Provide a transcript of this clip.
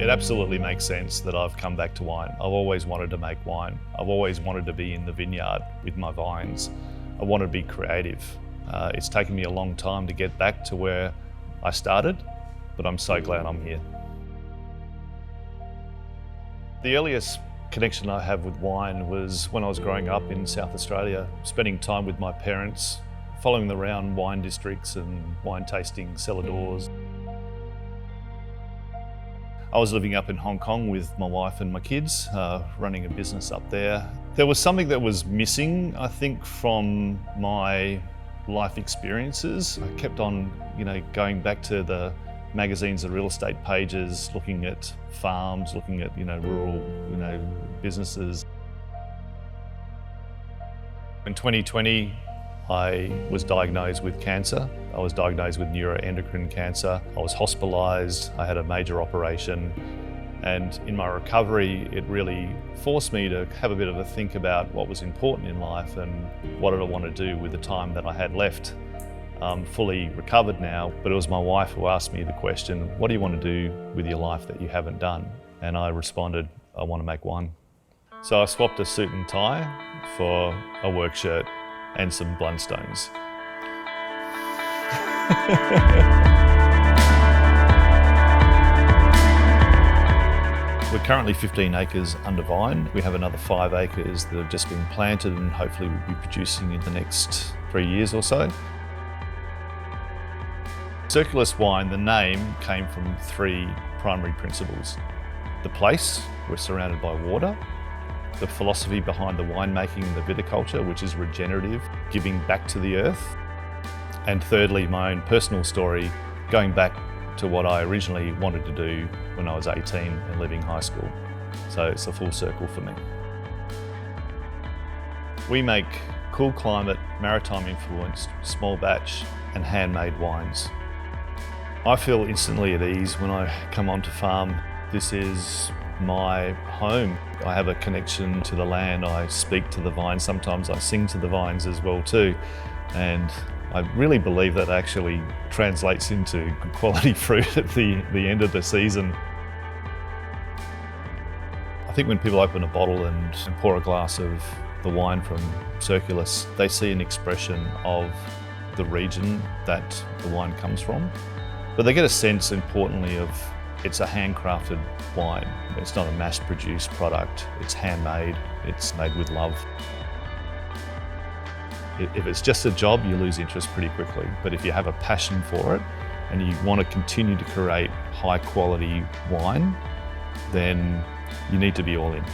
It absolutely makes sense that I've come back to wine. I've always wanted to make wine. I've always wanted to be in the vineyard with my vines. I want to be creative. It's taken me a long time to get back to where I started, but I'm so glad I'm here. The earliest connection I have with wine was when I was growing up in South Australia, spending time with my parents, following them around wine districts and wine tasting cellar doors. I was living up in Hong Kong with my wife and my kids, running a business up there. There was something that was missing, I think, from my life experiences. I kept on, going back to the magazines, the real estate pages, looking at farms, looking at, rural, businesses. In 2020, I was diagnosed with cancer. I was diagnosed with neuroendocrine cancer. I was hospitalised. I had a major operation. And in my recovery, it really forced me to have a bit of a think about what was important in life and what did I want to do with the time that I had left. I'm fully recovered now, but it was my wife who asked me the question, what do you want to do with your life that you haven't done? And I responded, I want to make wine. So I swapped a suit and tie for a work shirt and some Blundstones. We're currently 15 acres under vine. We have another 5 acres that have just been planted and hopefully will be producing in the next 3 years or so. Circulus Wine, the name, came from 3 primary principles. The place, we're surrounded by water. The philosophy behind the winemaking and the viticulture, which is regenerative, giving back to the earth. And thirdly, my own personal story, going back to what I originally wanted to do when I was 18 and leaving high school. So it's a full circle for me. We make cool climate, maritime influenced, small batch and handmade wines. I feel instantly at ease when I come onto farm. This is my home. I have a connection to the land. I speak to the vines. Sometimes I sing to the vines as well too. And I really believe that actually translates into good quality fruit at the end of the season. I think when people open a bottle and pour a glass of the wine from Circulus, they see an expression of the region that the wine comes from. But they get a sense, importantly, of it's a handcrafted wine. It's not a mass-produced product. It's handmade. It's made with love. If it's just a job, you lose interest pretty quickly. But if you have a passion for it and you want to continue to create high-quality wine, then you need to be all in.